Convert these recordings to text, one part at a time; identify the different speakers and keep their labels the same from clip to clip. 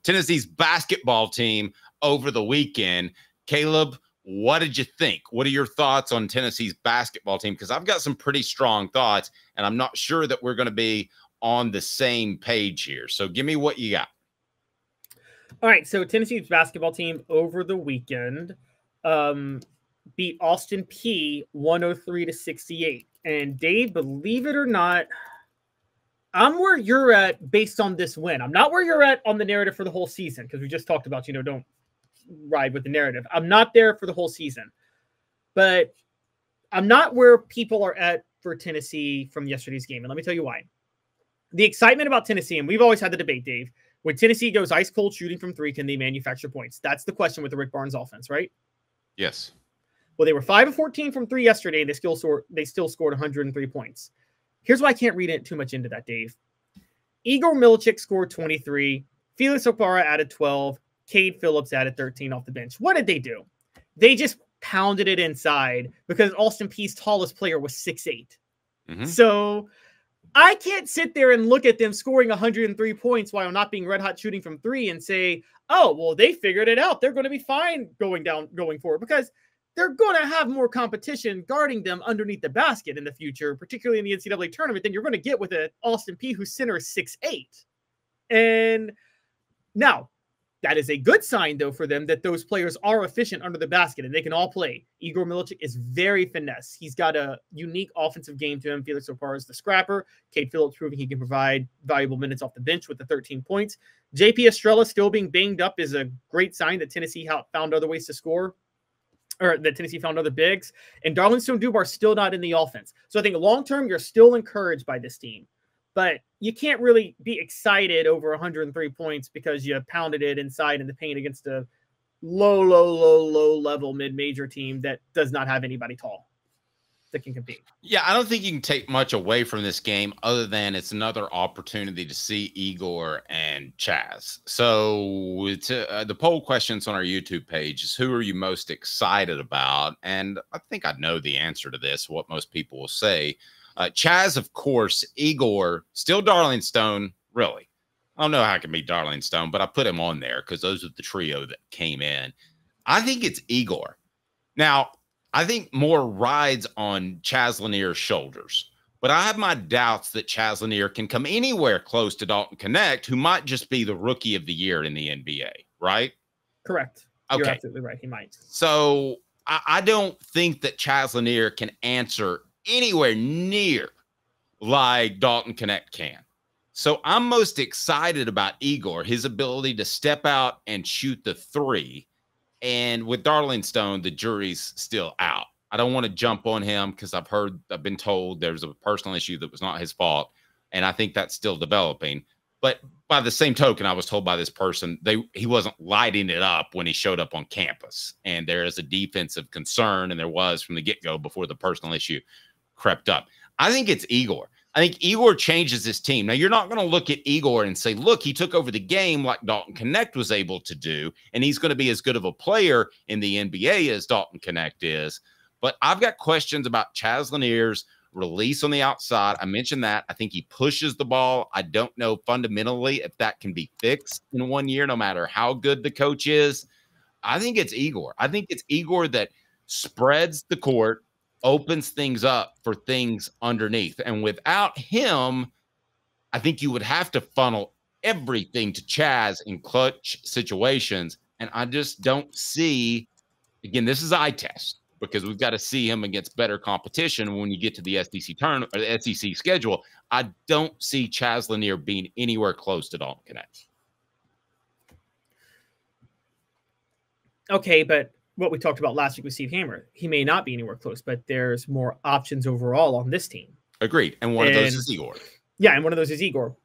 Speaker 1: Tennessee's basketball team over the weekend. Caleb, what did you think? What are your thoughts on Tennessee's basketball team? Because I've got some pretty strong thoughts, and I'm not sure that we're going to be on the same page here. So give me what you got.
Speaker 2: All right, so Tennessee's basketball team over the weekend beat Austin Peay 103-68. And Dave, believe it or not, I'm where you're at based on this win. I'm not where you're at on the narrative for the whole season, because we just talked about, don't ride with the narrative. I'm not there for the whole season. But I'm not where people are at for Tennessee from yesterday's game. And let me tell you why. The excitement about Tennessee, and we've always had the debate, Dave, when Tennessee goes ice cold shooting from three, can they manufacture points? That's the question with the Rick Barnes offense, right?
Speaker 1: Yes.
Speaker 2: Well, they were 5 of 14 from three yesterday, and they still scored 103 points. Here's why I can't read it too much into that, Dave. Igor Milicic scored 23. Felix Okpara added 12. Cade Phillips added 13 off the bench. What did they do? They just pounded it inside because Austin Peay's tallest player was 6'8". Mm-hmm. So I can't sit there and look at them scoring 103 points while not being red hot shooting from three and say, oh, well, they figured it out. They're going to be fine going forward, because they're going to have more competition guarding them underneath the basket in the future, particularly in the NCAA tournament, than you're going to get with an Austin Peay whose center is 6'8". And now, that is a good sign, though, for them that those players are efficient under the basket and they can all play. Igor Milicic is very finesse. He's got a unique offensive game to him. Felix Okpara is the scrapper. Cade Phillips proving he can provide valuable minutes off the bench with the 13 points. JP Estrella still being banged up is a great sign that Tennessee found other ways to score, or that Tennessee found other bigs. And Darlington Stone-Dubar still not in the offense. So I think long-term, you're still encouraged by this team. But you can't really be excited over 103 points because you pounded it inside in the paint against a low level mid-major team that does not have anybody tall that can compete.
Speaker 1: Yeah, I don't think you can take much away from this game other than it's another opportunity to see Igor and Chaz. So the poll questions on our YouTube page is, who are you most excited about? And I think I know the answer to this, what most people will say. Chaz, of course. Igor, still Darling Stone, really. I don't know how it can be Darling Stone, but I put him on there because those are the trio that came in. I think it's Igor. Now, I think more rides on Chaz Lanier's shoulders, but I have my doubts that Chaz Lanier can come anywhere close to Dalton Knecht, who might just be the rookie of the year in the NBA, right?
Speaker 2: Correct.
Speaker 1: Okay.
Speaker 2: You're absolutely right. He might.
Speaker 1: So I don't think that Chaz Lanier can answer anywhere near like Dalton Knecht can. So I'm most excited about Igor, his ability to step out and shoot the three. And with Darling Stone, the jury's still out. I don't want to jump on him because I've been told there's a personal issue that was not his fault. And I think that's still developing. But by the same token, I was told by this person, he wasn't lighting it up when he showed up on campus. And there is a defensive concern, and there was from the get-go before the personal issue crept up. I think it's Igor. I think Igor changes his team. Now, you're not going to look at Igor and say, look, he took over the game like Dalton Knecht was able to do, and he's going to be as good of a player in the NBA as Dalton Knecht is. But I've got questions about Chaz Lanier's release on the outside. I mentioned that. I think he pushes the ball. I don't know fundamentally if that can be fixed in 1 year, no matter how good the coach is. I think it's Igor. I think it's Igor that spreads the court, opens things up for things underneath. And without him, I think you would have to funnel everything to Chaz in clutch situations. And I just don't see, again, this is eye test because we've got to see him against better competition when you get to the SEC tournament or the SEC schedule. I don't see Chaz Lanier being anywhere close to Dalton Knecht.
Speaker 2: Okay, but what we talked about last week with Steve Hammer, he may not be anywhere close, but there's more options overall on this team.
Speaker 1: Agreed. And one of those is Igor.
Speaker 2: Yeah, and one of those is Igor.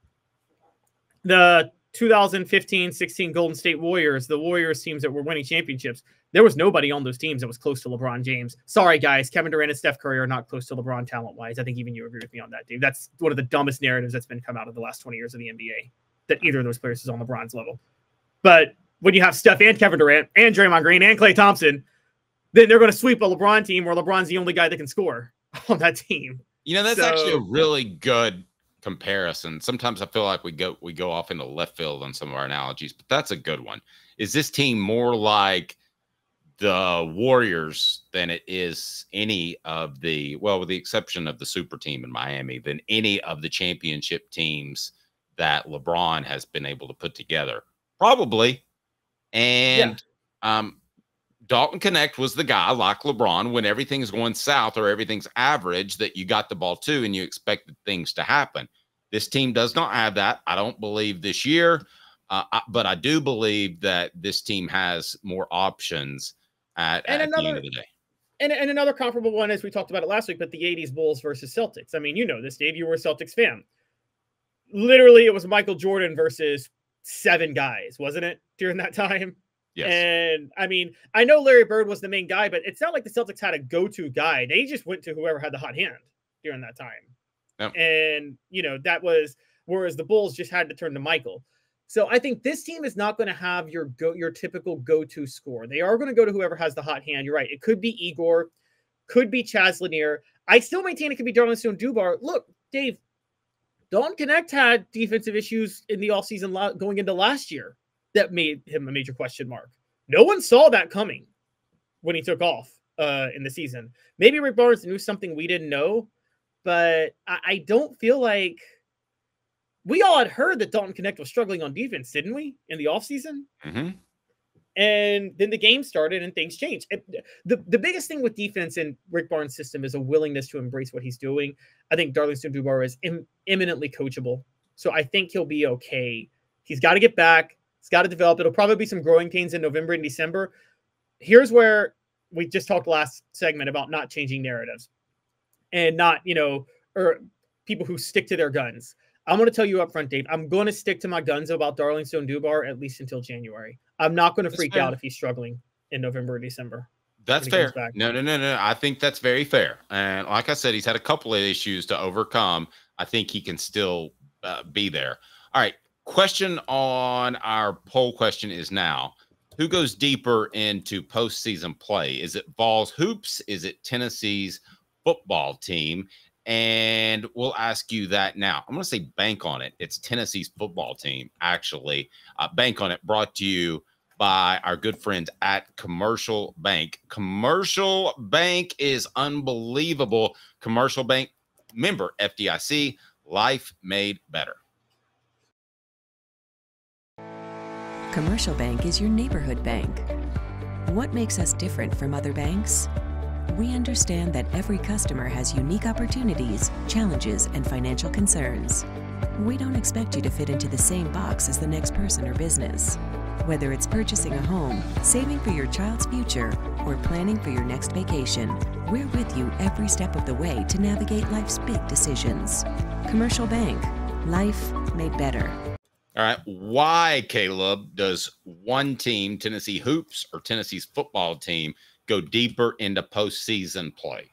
Speaker 2: The 2015-16 Golden State Warriors, the Warriors teams that were winning championships, there was nobody on those teams that was close to LeBron James. Sorry, guys. Kevin Durant and Steph Curry are not close to LeBron talent-wise. I think even you agree with me on that, Dave. That's one of the dumbest narratives that's been come out of the last 20 years of the NBA, that either of those players is on LeBron's level. But when you have Steph and Kevin Durant and Draymond Green and Klay Thompson, then they're going to sweep a LeBron team where LeBron's the only guy that can score on that team.
Speaker 1: You know, that's actually a really good comparison. Sometimes I feel like we go off into left field on some of our analogies, but that's a good one. Is this team more like the Warriors than it is any of the, well, with the exception of the super team in Miami, than any of the championship teams that LeBron has been able to put together? Probably. And Dalton Connect was the guy, like LeBron, when everything's going south or everything's average, that you got the ball to and you expected things to happen. This team does not have that. I don't believe this year, but I do believe that this team has more options at the end of the day.
Speaker 2: And another comparable one, as we talked about it last week, but the 80s Bulls versus Celtics. I mean, you know this, Dave. You were a Celtics fan. Literally, it was Michael Jordan versus 7 guys, wasn't it, during that time?
Speaker 1: Yes.
Speaker 2: And, I mean, I know Larry Bird was the main guy, but it's not like the Celtics had a go-to guy. They just went to whoever had the hot hand during that time. Yep. And, you know, that was – whereas the Bulls just had to turn to Michael. So I think this team is not going to have your typical go-to score. They are going to go to whoever has the hot hand. You're right. It could be Igor, could be Chaz Lanier. I still maintain it could be Darlington Dubar. Look, Dave, Dalton Connect had defensive issues in the offseason going into last year that made him a major question mark. No one saw that coming when he took off in the season. Maybe Rick Barnes knew something we didn't know, but I don't feel like – we all had heard that Dalton Connect was struggling on defense, didn't we, in the offseason?
Speaker 1: Mm-hmm.
Speaker 2: And then the game started and things changed. The biggest thing with defense in Rick Barnes' system is a willingness to embrace what he's doing. I think Darlington Dubar is eminently coachable. So I think he'll be okay. He's got to get back. He's got to develop. It'll probably be some growing pains in November and December. Here's where we just talked last segment about not changing narratives and not, or people who stick to their guns. I'm going to tell you up front, Dave, I'm going to stick to my guns about Darlington Dubar at least until January. I'm not going to freak out if he's struggling in November or December.
Speaker 1: That's fair. No. I think that's very fair. And like I said, he's had a couple of issues to overcome. I think he can still be there. All right. Question on our poll question is now, who goes deeper into postseason play? Is it Vols Hoops? Is it Tennessee's football team? And we'll ask you that now. I'm going to say bank on it. It's Tennessee's football team, actually. Bank on it, brought to you by our good friends at Commercial Bank. Commercial Bank is unbelievable. Commercial Bank, member FDIC, life made better.
Speaker 3: Commercial Bank is your neighborhood bank. What makes us different from other banks? We understand that every customer has unique opportunities, challenges, and financial concerns. We don't expect you to fit into the same box as the next person or business. Whether it's purchasing a home, saving for your child's future, or planning for your next vacation, we're with you every step of the way to navigate life's big decisions. Commercial Bank, life made better.
Speaker 1: All right. Why, Caleb, does one team, Tennessee Hoops or Tennessee's football team, go deeper into postseason play?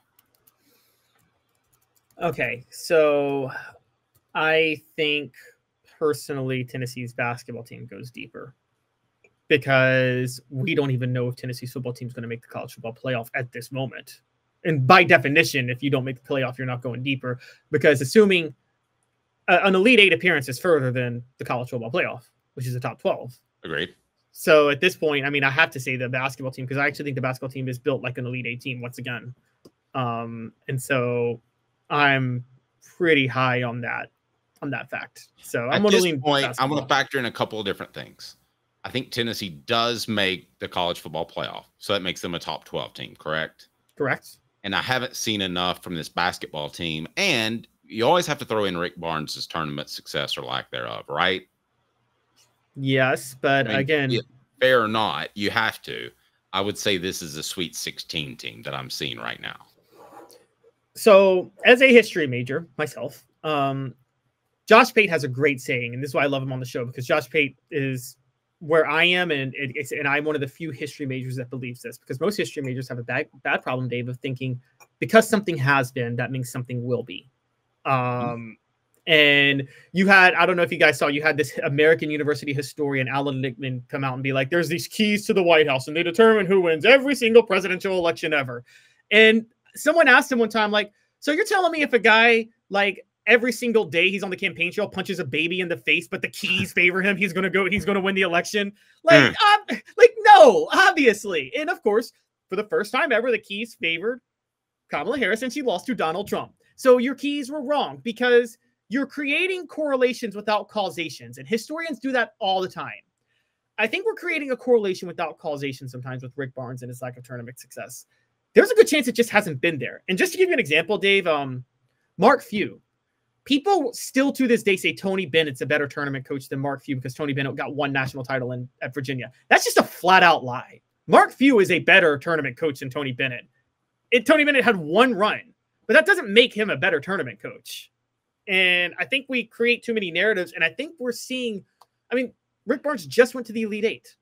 Speaker 2: Okay, so I think personally Tennessee's basketball team goes deeper because we don't even know if Tennessee's football team is going to make the college football playoff at this moment. And by definition, if you don't make the playoff, you're not going deeper, because assuming an Elite 8 appearance is further than the college football playoff, which is the top 12.
Speaker 1: Agreed.
Speaker 2: So at this point, I mean, I have to say the basketball team, because I actually think the basketball team is built like an Elite 8 team once again. And so I'm pretty high on that fact. So I'm going to lean basketball.
Speaker 1: I'm going to factor in a couple of different things. I think Tennessee does make the college football playoff, so that makes them a top 12 team, correct?
Speaker 2: Correct.
Speaker 1: And I haven't seen enough from this basketball team. And you always have to throw in Rick Barnes' tournament success or lack thereof, right?
Speaker 2: Yes, but again,
Speaker 1: fair or not, you have to. I would say this is a Sweet 16 team that I'm seeing right now.
Speaker 2: So, as a history major myself, Josh Pate has a great saying, and this is why I love him on the show, because Josh Pate is where I am, and I'm one of the few history majors that believes this, because most history majors have a bad problem, Dave, of thinking because something has been, that means something will be. And you had, I don't know if you guys saw, you had this American University historian, Alan Lichtman, come out and be like, there's these keys to the White House and they determine who wins every single presidential election ever. And someone asked him one time, like, so you're telling me if a guy like every single day he's on the campaign trail, punches a baby in the face, but the keys favor him. He's going to win the election. Like, no, obviously. And of course, for the first time ever, the keys favored Kamala Harris and she lost to Donald Trump. So your keys were wrong because you're creating correlations without causations. And historians do that all the time. I think we're creating a correlation without causation sometimes with Rick Barnes and his lack of tournament success. There's a good chance it just hasn't been there. And just to give you an example, Dave, Mark Few. People still to this day say Tony Bennett's a better tournament coach than Mark Few because Tony Bennett got one national title at Virginia. That's just a flat out lie. Mark Few is a better tournament coach than Tony Bennett. Tony Bennett had one run, but that doesn't make him a better tournament coach. And I think we create too many narratives. And I think we're seeing, Rick Barnes just went to the Elite Eight.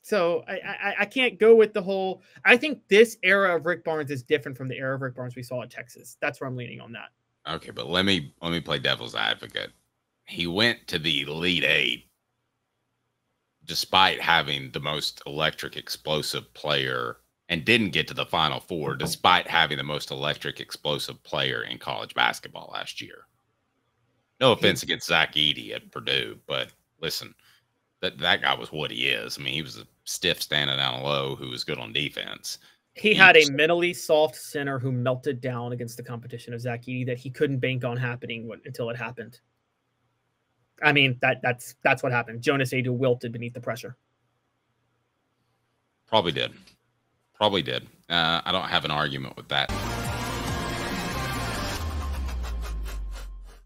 Speaker 2: So I can't go with the whole, I think this era of Rick Barnes is different from the era of Rick Barnes we saw at Texas. That's where I'm leaning on that.
Speaker 1: Okay, but let me play devil's advocate. He went to the Elite Eight despite having the most electric, explosive player and didn't get to the Final Four despite having the most electric, explosive player in college basketball last year. No offense against Zach Edey at Purdue, but listen, that guy was what he is. He was a stiff standing down low who was good on defense.
Speaker 2: He had a mentally soft center who melted down against the competition of Zach Edey that he couldn't bank on happening until it happened. That's what happened. Jonas Adu wilted beneath the pressure.
Speaker 1: Probably did. I don't have an argument with that.